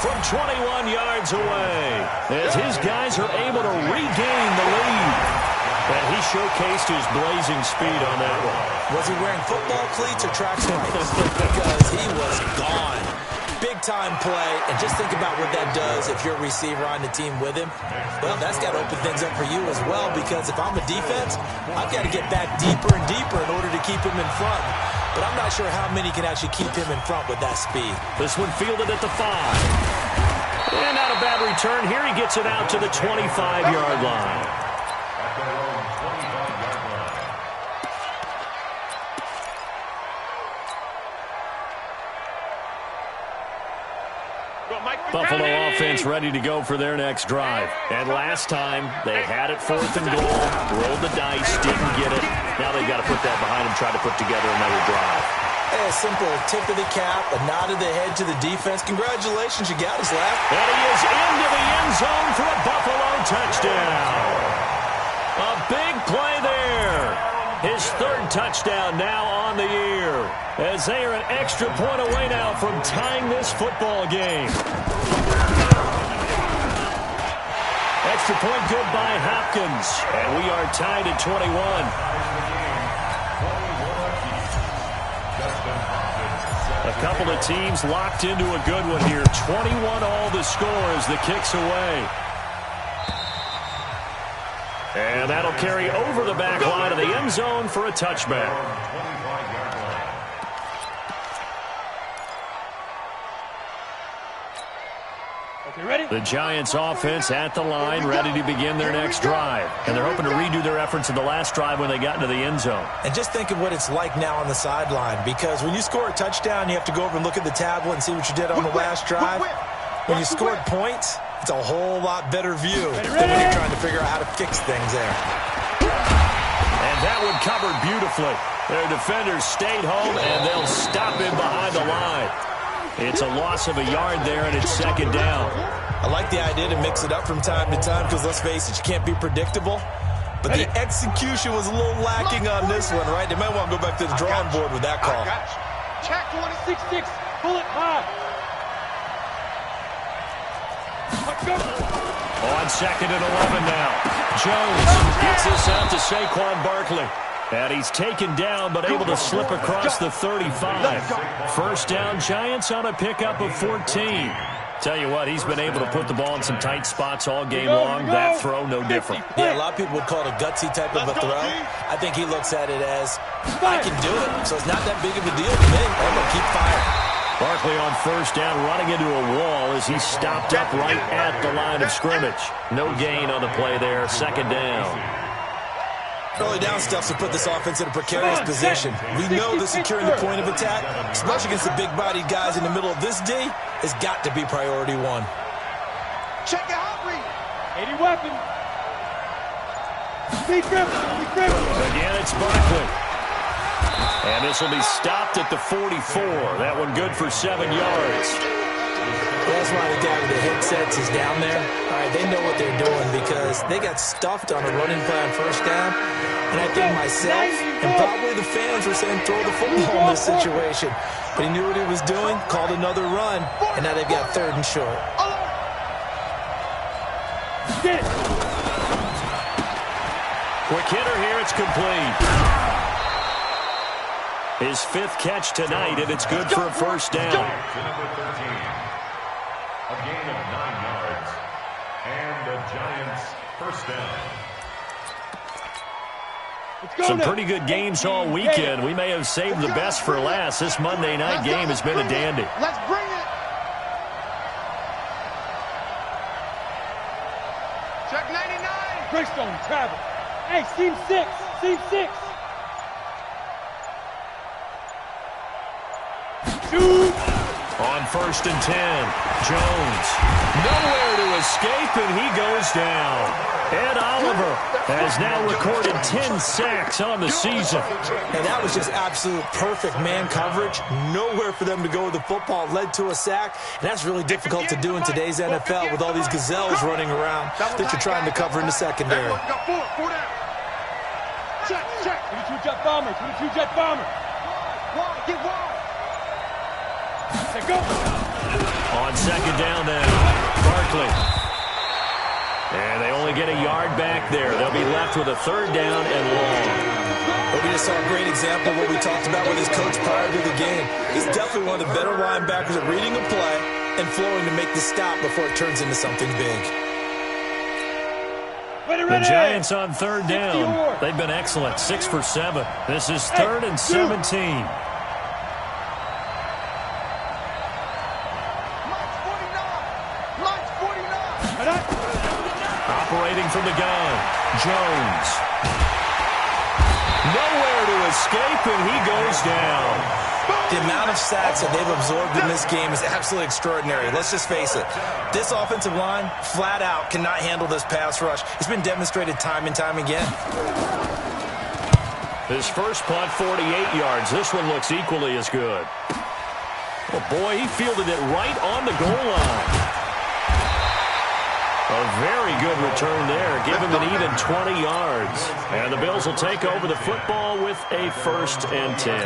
from 21 yards away as his guys are able to regain the lead. And he showcased his blazing speed on that one. Was he wearing football cleats or track stripes? Because he was gone. Big-time play, and just think about what that does if you're a receiver on the team with him. Well, that's got to open things up for you as well, because if I'm a defense, I've got to get back deeper and deeper in order to keep him in front. But I'm not sure how many can actually keep him in front with that speed. This one fielded at the 5. And not a bad return here. He gets it out to the 25-yard line. Buffalo offense ready to go for their next drive. And last time, they had it 4th and goal, rolled the dice, didn't get it. Now they've got to put that behind them, try to put together another drive. Hey, a simple tip of the cap, a nod of the head to the defense. Congratulations, you got us, lad. And he is into the end zone for a Buffalo touchdown. A big play there. His 3rd touchdown now on the year, as they are an extra point away now from tying this football game. Extra point good by Hopkins, and we are tied at 21. A couple of teams locked into a good one here. 21 all the score as the kick's away. And that'll carry over the back line of the end zone for a touchback. The Giants offense at the line, ready to begin their next drive. And they're hoping to redo their efforts in the last drive when they got into the end zone. And just think of what it's like now on the sideline, because when you score a touchdown, you have to go over and look at the tablet and see what you did on the last drive. When you scored points, it's a whole lot better view than when you're trying to figure out how to fix things there. And that one covered beautifully. Their defenders stayed home, and they'll stop him behind the line. It's a loss of a yard there, and it's 2nd down. I like the idea to mix it up from time to time because, let's face it, you can't be predictable. but the execution was a little lacking on this one, right? They might want to go back to the drawing board with that call. Check 6-6. Pull it high. On 2nd and 11 now. Jones gets this out to Saquon Barkley. And he's taken down, but able to slip across the 35. First down, Giants on a pickup of 14. Tell you what, he's been able to put the ball in some tight spots all game long. That throw, no different. Yeah, a lot of people would call it a gutsy type of a throw. I think he looks at it as, I can do it. So it's not that big of a deal to me. I'm going to keep firing. Barkley on first down, running into a wall as he stopped up right at the line of scrimmage. No gain on the play there. Second down. Early down stuff to put this offense in a precarious position. We know that securing the point of attack, especially against the big-bodied guys in the middle of this D, has got to be priority one. Check it out, Reed. 80 weapon. Speed grip. Again, it's Barkley. And this will be stopped at the 44. That one good for 7 yards. That's why the guy with the headsets is down there. All right, they know what they're doing because they got stuffed on a running play on first down. And I think myself and probably the fans were saying throw the football in this situation. But he knew what he was doing, called another run, and now they've got 3rd and short. Get it. Quick hitter here, it's complete. His 5th catch tonight, and it's good for a first down. To number 13. A gain of 9 yards. And the Giants first down. Some pretty good games all weekend. We may have saved the best for last. This Monday night game has been a dandy. Let's bring it. Check 99. Greystone travel. Hey, seam 6. Seam 6. Shoot. On 1st and 10, Jones. Nowhere to escape, and he goes down. Ed Oliver has now recorded 10 sacks on the season. And that was just absolute perfect man coverage. Nowhere for them to go with the football. Led to a sack. And that's really difficult to do in today's NFL with all these gazelles running around that you're trying to cover in the secondary. Check. 22 jet bomber. 22 jet bomber. Wide, get wide. Let's go. On 2nd down then, Barkley. And they only get a yard back there. They'll be left with a 3rd down and long. But we just saw a great example of what we talked about with his coach prior to the game. He's definitely one of the better linebackers at reading a play and flowing to make the stop before it turns into something big. The Giants on 3rd down. They've been excellent, 6 for 7. This is 3rd and 17. Operating from the gun, Jones. Nowhere to escape, and he goes down. The amount of sacks that they've absorbed in this game is absolutely extraordinary. Let's just face it. This offensive line, flat out, cannot handle this pass rush. It's been demonstrated time and time again. His first punt, 48 yards. This one looks equally as good. Oh, boy, he fielded it right on the goal line. A very good return there. Give him an even 20 yards. And the Bills will take over the football with a 1st and 10.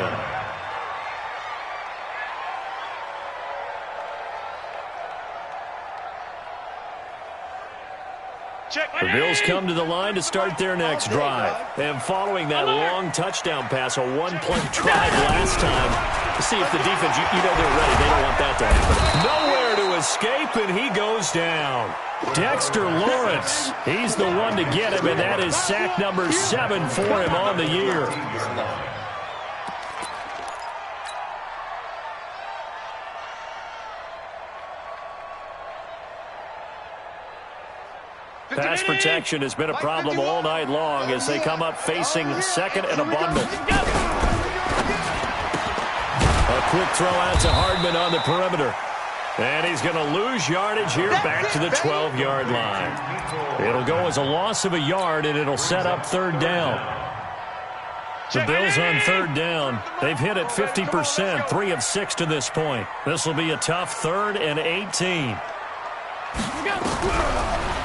The Bills come to the line to start their next drive. And following that long touchdown pass, a one-play drive last time, to see if the defense, you know they're ready. They don't want that to happen. Nowhere to escape, and he goes down. Dexter Lawrence, he's the one to get him, and that is sack number 7 for him on the year. Pass protection has been a problem all night long as they come up facing 2nd and a bundle. A quick throw out to Hardman on the perimeter. And he's going to lose yardage here back to the 12-yard line. It'll go as a loss of a yard, and it'll set up 3rd down. The Bills on 3rd down. They've hit it 50%, 3 of 6 to this point. This will be a tough 3rd and 18.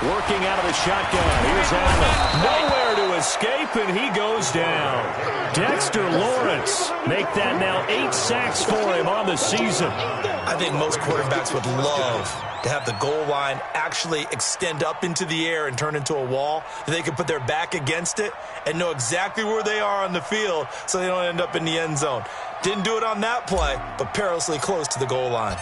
Working out of the shotgun. Here's Allen. Nowhere to escape, and he goes down. Dexter Lawrence make that now 8 sacks for him on the season. I think most quarterbacks would love to have the goal line actually extend up into the air and turn into a wall. They can put their back against it and know exactly where they are on the field so they don't end up in the end zone. Didn't do it on that play, but perilously close to the goal line.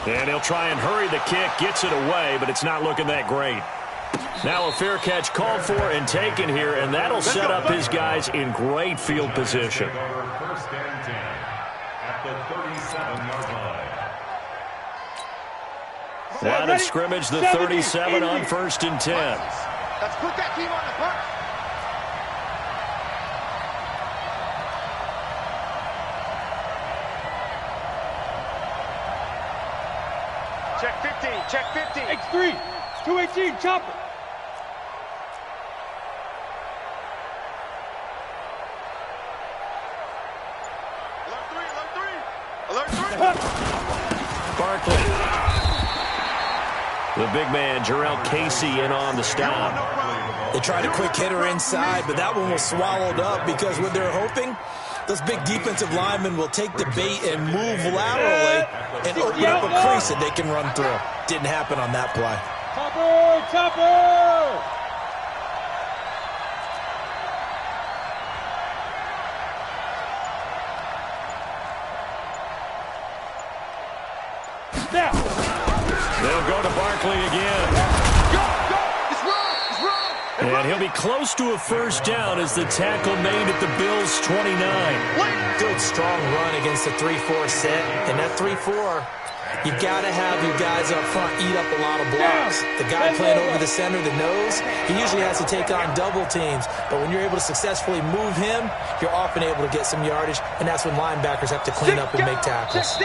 And he'll try and hurry the kick, gets it away, but it's not looking that great. Now a fair catch called for and taken here, and that'll set up his guys in great field position. First and 10 at the 37-yard line. Line of scrimmage, the 37 on 1st and 10. Let's put that team on the bus. Check 15, check 15. X3, 218, chopper. Alert 3, alert 3. Alert 3. Barkley. The big man, Jarrell Casey, in on the stop. They tried a quick hitter inside, but that one was swallowed up because what they're hoping, those big defensive linemen will take the bait and move laterally and open up a crease that they can run through. Didn't happen on that play. Chopper, chopper. Snap. They'll go to Barkley again. Go, go. It's wrong, it's wrong. And he'll be close to a first down as the tackle made at the Bills' 29. Good, strong run against the 3-4 set. And that 3-4, you've got to have your guys up front eat up a lot of blocks. The guy playing over the center, the nose, he usually has to take on double teams. But when you're able to successfully move him, you're often able to get some yardage, and that's when linebackers have to clean up and make tackles.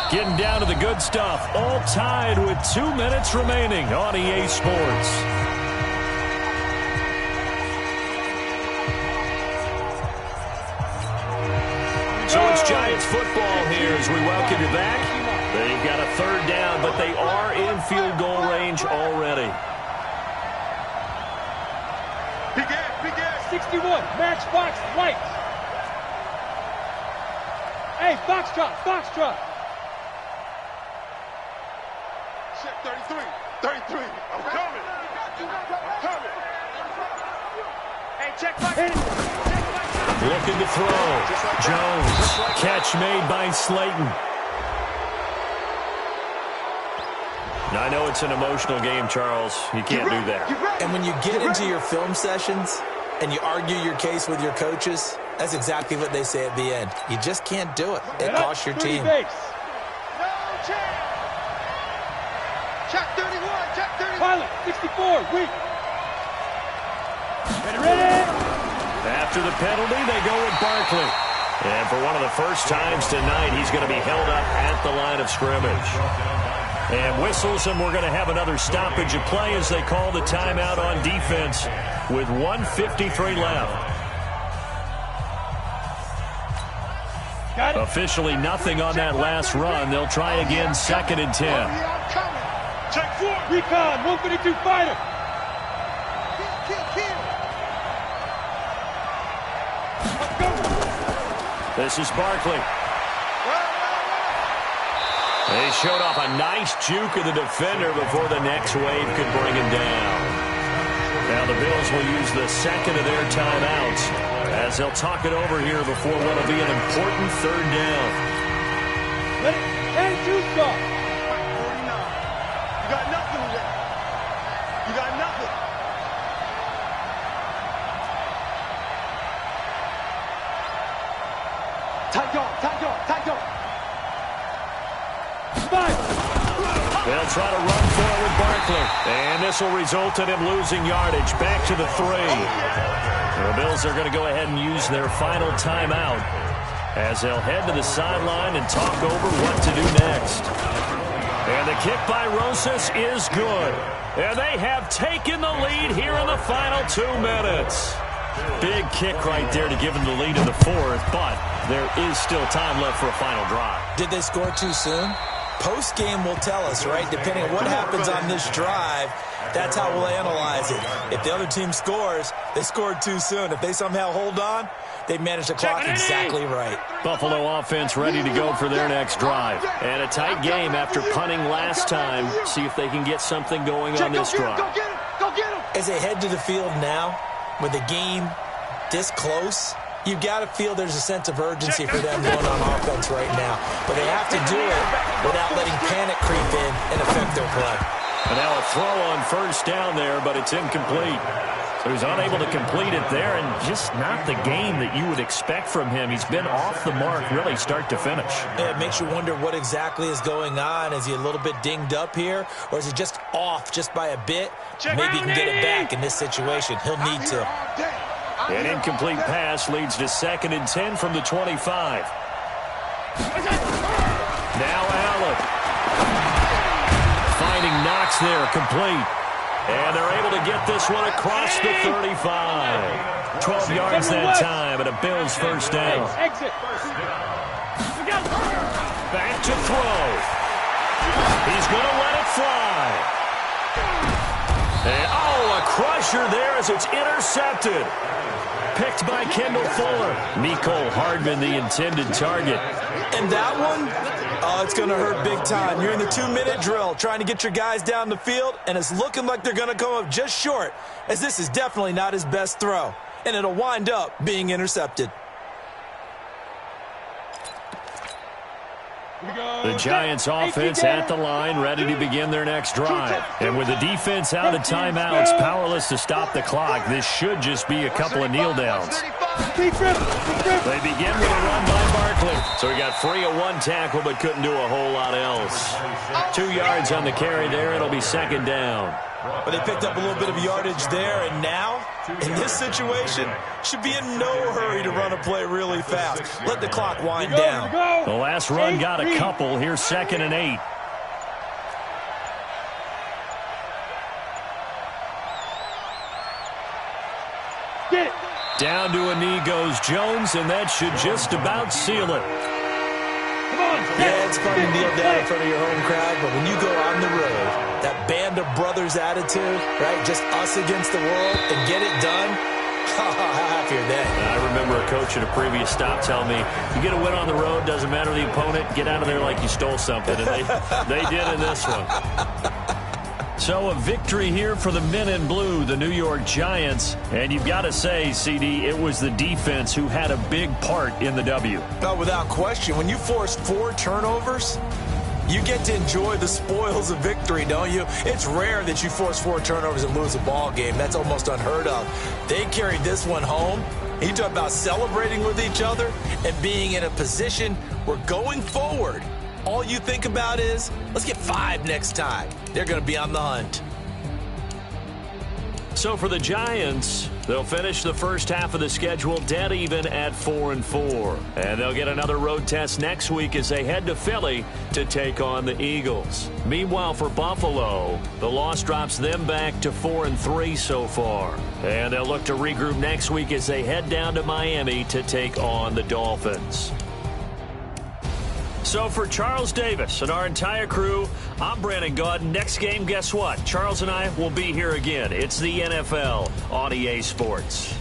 Getting down to the good stuff. All tied with 2 minutes remaining on EA Sports. So it's Giants football here as we welcome you back. They've got a 3rd down, but they are in field goal range already. Begin. 61, matchbox, white. Hey, foxtrot, foxtrot. Check 33, 33. I'm coming. I'm coming. Hey, check back. Looking to throw. Jones. Catch made by Slayton. Now, I know it's an emotional game, Charles. You can't do that. And when you get into your film sessions and you argue your case with your coaches, that's exactly what they say at the end. You just can't do it. It costs your team. No check. Check 31, check 31. Pilot, 64, weak. Ready. After the penalty, they go with Barkley. And for one of the first times tonight, he's going to be held up at the line of scrimmage. And whistles, and we're going to have another stoppage of play as they call the timeout on defense with 1:53 left. Got it. Officially nothing on that last run. They'll try again, 2nd and 10. Check 4. Recon, 152 fighter. Kill. This is Barkley. They showed off a nice juke of the defender before the next wave could bring him down. Now the Bills will use the 2nd of their timeouts as they'll talk it over here before what will be an important 3rd down. Let it, and 2 stop. 49. You got nothing left. You got nothing. Tight dog. They'll try to run forward Barkley. And this will result in him losing yardage. Back to the 3. The Bills are going to go ahead and use their final timeout as they'll head to the sideline and talk over what to do next. And the kick by Rosas is good. And they have taken the lead here in the final 2 minutes. Big kick right there to give them the lead in the 4th, but there is still time left for a final drive. Did they score too soon? Post-game will tell us, right? Depending on what happens on this drive, that's how we'll analyze it. If the other team scores, they scored too soon. If they somehow hold on, they manage the clock exactly right. Buffalo offense ready to go for their next drive. And a tight game after punting last time. See if they can get something going on this drive. Go get him! Go get him! As they head to the field now, with the game this close, you've got to feel there's a sense of urgency for them going on offense right now. But they have to do it without letting panic creep in and affect their play. And now a throw on first down there, but it's incomplete. So he's unable to complete it there, and just not the game that you would expect from him. He's been off the mark really start to finish. Yeah, it makes you wonder what exactly is going on. Is he a little bit dinged up here, or is he just off just by a bit? Maybe he can get it back in this situation. He'll need to. An incomplete pass leads to 2nd and 10 from the 25. Now Allen. Finding Knox there, complete. And they're able to get this one across the 35. 12 yards that time, and a Bills first down. Exit. Back to throw. He's going to let it fly. And, a crusher there as it's intercepted. Picked by Kendall Fuller. Mecole Hardman, the intended target. And that one, it's going to hurt big time. You're in the 2-minute drill trying to get your guys down the field, and it's looking like they're going to come up just short, as this is definitely not his best throw. And it'll wind up being intercepted. The Giants offense at the line, ready to begin their next drive. And with the defense out of timeouts, powerless to stop the clock, this should just be a couple of kneel downs. They begin with a run by Barkley. So he got free of one tackle but couldn't do a whole lot else. 2 yards on the carry there. It'll be 2nd down. But they picked up a little bit of yardage there, and now, in this situation, should be in no hurry to run a play really fast. Let the clock wind down. The last run got a couple. Here's 2nd and 8. Get it. Down to a knee goes Jones, and that should just about seal it. Come on. Yeah, it's fun to kneel down in front of your home crowd, but when you go on the road, that band of brothers attitude, right, just us against the world, and get it done, how happier then. I remember a coach at a previous stop telling me, you get a win on the road, doesn't matter the opponent, get out of there like you stole something, and they did in this one. So a victory here for the men in blue, the New York Giants. And you've got to say, CD, it was the defense who had a big part in the W. No, without question. When you force 4 turnovers, you get to enjoy the spoils of victory, don't you? It's rare that you force 4 turnovers and lose a ball game. That's almost unheard of. They carried this one home. You talk about celebrating with each other and being in a position where going forward, all you think about is, let's get 5 next time. They're going to be on the hunt. So for the Giants, they'll finish the first half of the schedule dead even at 4-4. And they'll get another road test next week as they head to Philly to take on the Eagles. Meanwhile, for Buffalo, the loss drops them back to 4-3 so far. And they'll look to regroup next week as they head down to Miami to take on the Dolphins. So for Charles Davis and our entire crew, I'm Brandon Gaudin. Next game, guess what? Charles and I will be here again. It's the NFL on EA Sports.